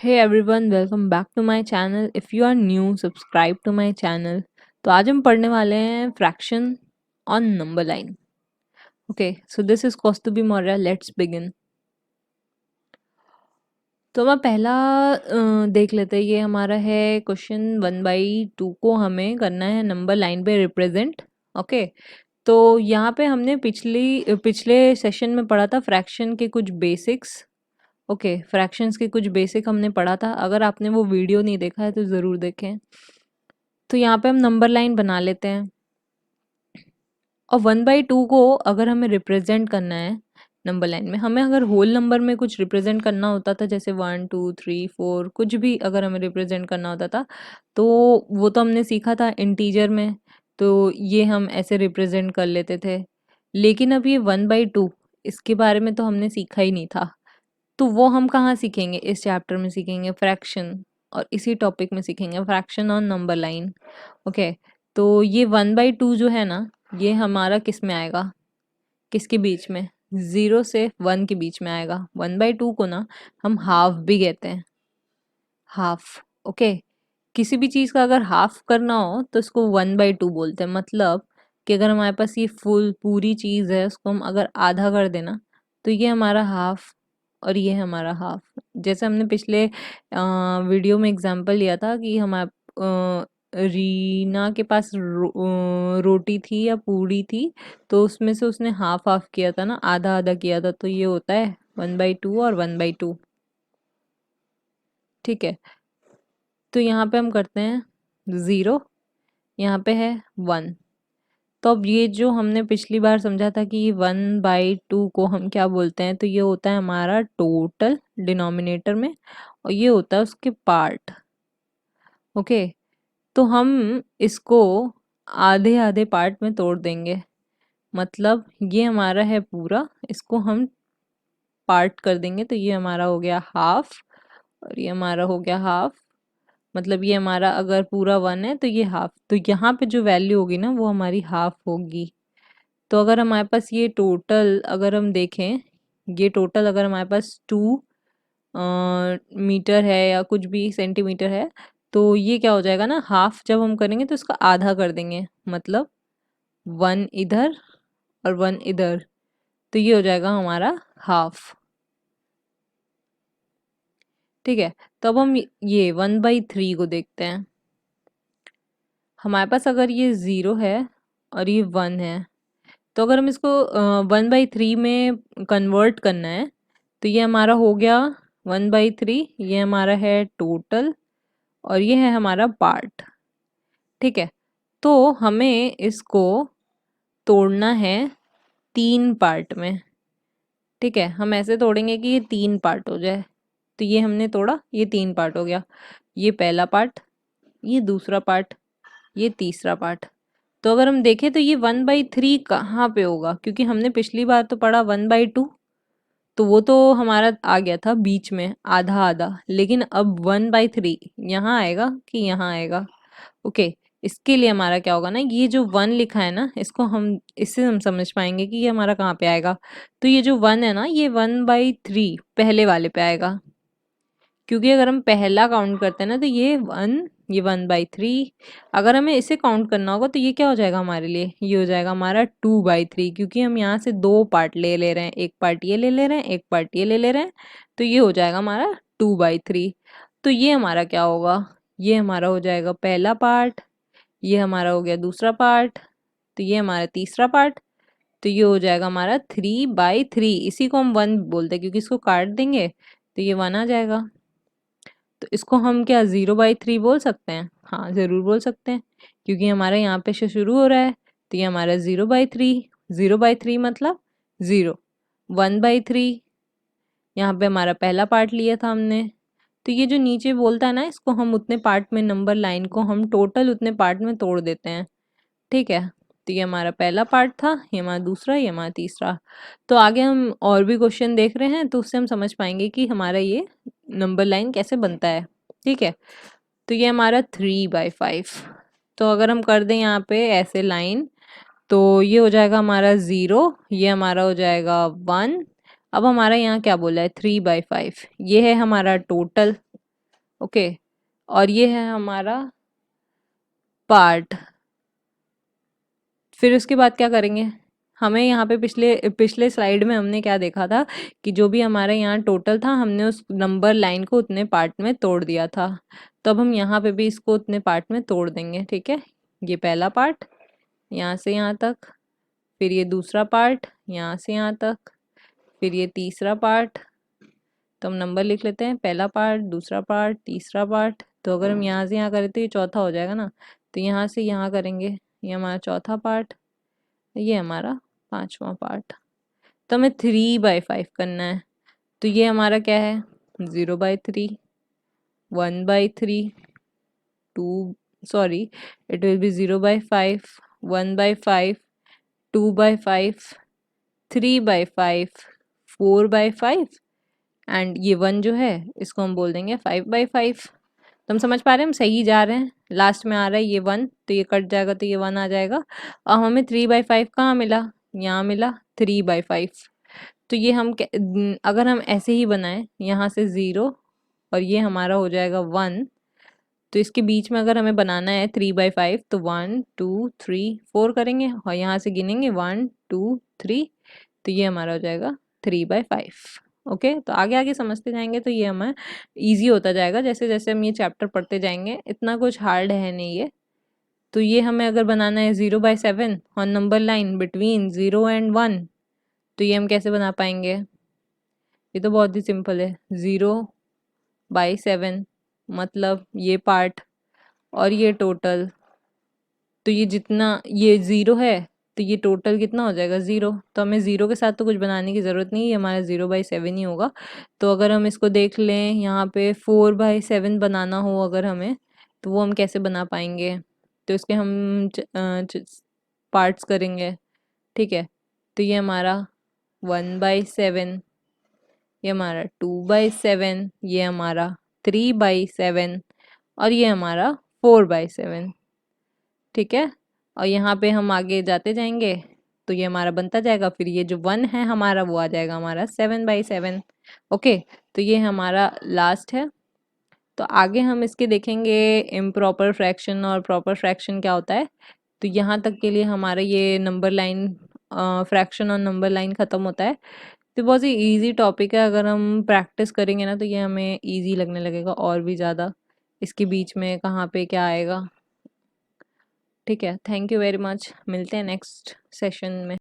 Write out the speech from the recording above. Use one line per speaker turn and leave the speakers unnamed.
Hey everyone, welcome back to my channel. If you are new, subscribe to my channel. तो आज हम पढ़ने वाले हैं fraction on number line. Okay, so this is Kaustubhi Maurya. Let's begin. तो मैं पहला देख लेते हैं. ये हमारा है क्वेश्चन 1/2 को हमें करना है नंबर लाइन पे रिप्रेजेंट. ओके, तो यहाँ पे हमने पिछले सेशन में पढ़ा था फ्रैक्शन के कुछ बेसिक्स. ओके, फ्रैक्शंस के कुछ बेसिक हमने पढ़ा था. अगर आपने वो वीडियो नहीं देखा है तो ज़रूर देखें. तो यहाँ पे हम नंबर लाइन बना लेते हैं. और 1/2 को अगर हमें रिप्रेजेंट करना है नंबर लाइन में, हमें अगर होल नंबर में कुछ रिप्रेजेंट करना होता था, जैसे 1 2 3 4 कुछ भी अगर हमें रिप्रेजेंट करना होता था, तो वो तो हमने सीखा था इंटीजर में. तो ये हम ऐसे रिप्रेजेंट कर लेते थे. लेकिन अब ये 1/2, इसके बारे में तो हमने सीखा ही नहीं था. तो वो हम कहाँ सीखेंगे? इस चैप्टर में सीखेंगे फ्रैक्शन. और इसी टॉपिक में सीखेंगे fraction on number line. Okay, तो ये 1/2 जो है ना, ये हमारा किस में आएगा? किसके बीच में? 0 से 1 के बीच में आएगा. 1/2 को ना हम हाफ भी कहते हैं. हाफ. ओके, किसी भी चीज़ का अगर हाफ करना हो तो इसको 1/2 बोलते हैं. मतलब कि अगर हमारे पास ये पूरी चीज़ है, उसको हम अगर आधा कर देना, तो ये हमारा हाफ और ये हमारा हाफ. जैसे हमने पिछले वीडियो में एग्जांपल लिया था कि रीना के पास रोटी थी या पूड़ी थी, तो उसमें से उसने हाफ हाफ किया था ना, आधा आधा किया था. तो ये होता है 1/2 और 1/2. ठीक है, तो यहाँ पे हम करते हैं 0, यहाँ पे है 1. तो अब ये जो हमने पिछली बार समझा था कि 1/2 को हम क्या बोलते हैं, तो ये होता है हमारा टोटल डिनोमिनेटर में, और ये होता है उसके पार्ट. ओके, तो हम इसको आधे आधे पार्ट में तोड़ देंगे. मतलब ये हमारा है पूरा, इसको हम पार्ट कर देंगे. तो ये हमारा हो गया हाफ और ये हमारा हो गया हाफ. मतलब ये हमारा अगर पूरा 1 है तो ये हाफ. तो यहाँ पे जो वैल्यू होगी ना, वो हमारी हाफ होगी. तो अगर हमारे पास ये टोटल अगर हम देखें, ये टोटल अगर हमारे पास 2 मीटर है या कुछ भी सेंटीमीटर है, तो ये क्या हो जाएगा ना, हाफ जब हम करेंगे तो इसका आधा कर देंगे. मतलब 1 इधर और 1 इधर, तो ये हो जाएगा हमारा हाफ. ठीक है, तो अब हम ये 1/3 को देखते हैं. हमारे पास अगर ये 0 है और ये 1 है, तो अगर हम इसको 1/3 में कन्वर्ट करना है, तो ये हमारा हो गया 1/3. ये हमारा है टोटल और ये है हमारा पार्ट. ठीक है, तो हमें इसको तोड़ना है 3 पार्ट में. ठीक है, हम ऐसे तोड़ेंगे कि ये 3 पार्ट हो जाए. तो ये हमने तोड़ा, ये 3 पार्ट हो गया. ये पहला पार्ट, ये दूसरा पार्ट, ये तीसरा पार्ट. तो अगर हम देखें तो ये 1/3 कहाँ पे होगा? क्योंकि हमने पिछली बार तो पढ़ा 1/2, तो वो तो हमारा आ गया था बीच में आधा आधा. लेकिन अब 1/3 यहाँ आएगा कि यहाँ आएगा? ओके, इसके लिए हमारा क्या होगा ना, ये जो 1 लिखा है ना, इससे हम समझ पाएंगे कि ये हमारा कहाँ पे आएगा. तो ये जो 1 है ना, ये 1/3 पहले वाले पे आएगा. क्योंकि अगर हम पहला काउंट करते हैं ना, तो ये 1/3. अगर हमें इसे काउंट करना होगा तो ये क्या हो जाएगा हमारे लिए? ये हो जाएगा हमारा 2/3. क्योंकि हम यहाँ से 2 पार्ट ले रहे हैं, एक पार्ट ये ले रहे हैं, एक पार्ट ये ले रहे हैं. तो ये हो जाएगा हमारा 2/3. तो ये हमारा क्या होगा? ये हमारा हो जाएगा पहला पार्ट, ये हमारा हो गया दूसरा पार्ट, तो ये हमारा तीसरा पार्ट. तो ये हो जाएगा हमारा 3/3. इसी को हम 1 बोलते हैं, क्योंकि इसको काट देंगे तो ये 1 आ जाएगा. तो इसको हम क्या 0/3 बोल सकते हैं? हाँ, ज़रूर बोल सकते हैं, क्योंकि हमारा यहाँ पे से शुरू हो रहा है. तो ये हमारा 0/3. 0/3 मतलब 0. 1/3, यहाँ पे हमारा पहला पार्ट लिया था हमने. तो ये जो नीचे बोलता है ना, इसको हम उतने पार्ट में, नंबर लाइन को हम टोटल उतने पार्ट में तोड़ देते हैं. ठीक है, तो ये हमारा पहला पार्ट था, ये हमारा दूसरा, ये हमारा तीसरा. तो आगे हम और भी क्वेश्चन देख रहे हैं, तो उससे हम समझ पाएंगे कि हमारा ये नंबर लाइन कैसे बनता है. ठीक है, तो ये हमारा 3/5. तो अगर हम कर दें यहाँ पे ऐसे लाइन, तो ये हो जाएगा हमारा 0, ये हमारा हो जाएगा 1. अब हमारा यहाँ क्या बोला है? 3/5. ये है हमारा टोटल. ओके, और ये है हमारा पार्ट। फिर उसके बाद क्या करेंगे, हमें यहाँ पे पिछले पिछले स्लाइड में हमने क्या देखा था कि जो भी हमारे यहाँ टोटल था हमने उस नंबर लाइन को उतने पार्ट में तोड़ दिया था। तो अब हम यहाँ पे भी इसको उतने पार्ट में तोड़ देंगे, ठीक है। ये पहला पार्ट यहाँ से यहाँ तक, फिर ये दूसरा पार्ट यहाँ से यहाँ तक, फिर ये तीसरा पार्ट। तो हम नंबर लिख लेते हैं, पहला पार्ट, दूसरा पार्ट, तीसरा पार्ट। तो अगर हम यहाँ से यहाँ करें तो ये चौथा हो जाएगा ना, तो यहाँ से यहाँ करेंगे, ये हमारा चौथा पार्ट, ये हमारा पांचवा पार्ट। तो हमें 3/5 करना है। तो ये हमारा क्या है, 0/3, 1/3, 2, sorry, it will be 0/5, 1/5, 2/5, 3/5, 4/5, and ये 1 जो है इसको हम बोल देंगे 5/5। तो हम समझ पा रहे हैं, हम सही जा रहे हैं। लास्ट में आ रहा है ये 1, तो ये कट जाएगा तो ये 1 आ जाएगा। अब हमें 3/5 कहाँ मिला, यहाँ मिला 3/5। तो ये हम अगर हम ऐसे ही बनाएं, यहाँ से 0 और ये हमारा हो जाएगा 1, तो इसके बीच में अगर हमें बनाना है 3/5 तो 1 2 3 4 करेंगे और यहाँ से गिनेंगे 1 2 3, तो ये हमारा हो जाएगा 3/5। ओके, तो आगे आगे समझते जाएंगे तो ये हमें इजी होता जाएगा, जैसे जैसे हम ये चैप्टर पढ़ते जाएंगे। इतना कुछ हार्ड है नहीं ये। तो ये हमें अगर बनाना है 0/7 on number line between 0 and 1, तो ये हम कैसे बना पाएंगे, ये तो बहुत ही सिंपल है। 0/7 मतलब ये पार्ट और ये टोटल, तो ये जितना ये 0 है तो ये टोटल कितना हो जाएगा 0। तो हमें 0 के साथ तो कुछ बनाने की ज़रूरत नहीं है, ये हमारा 0/7 ही होगा। तो अगर हम इसको देख लें, यहाँ पे 4/7 बनाना हो अगर हमें, तो वो हम कैसे बना पाएंगे, तो इसके हम पार्ट्स करेंगे, ठीक है। तो ये हमारा 1/7, ये हमारा 2/7, ये हमारा 3/7 और ये हमारा 4/7, ठीक है। और यहाँ पे हम आगे जाते जाएंगे तो ये हमारा बनता जाएगा, फिर ये जो 1 है हमारा वो आ जाएगा हमारा 7/7। ओके, तो ये हमारा लास्ट है। तो आगे हम इसके देखेंगे इम्प्रॉपर फ्रैक्शन और प्रॉपर फ्रैक्शन क्या होता है। तो यहाँ तक के लिए हमारा ये नंबर लाइन फ्रैक्शन और नंबर लाइन ख़त्म होता है। तो बहुत ही इजी टॉपिक है, अगर हम प्रैक्टिस करेंगे ना तो ये हमें इजी लगने लगेगा और भी ज़्यादा। इसके बीच में कहाँ पे क्या आएगा, ठीक है। थैंक यू वेरी मच, मिलते हैं नेक्स्ट सेशन में।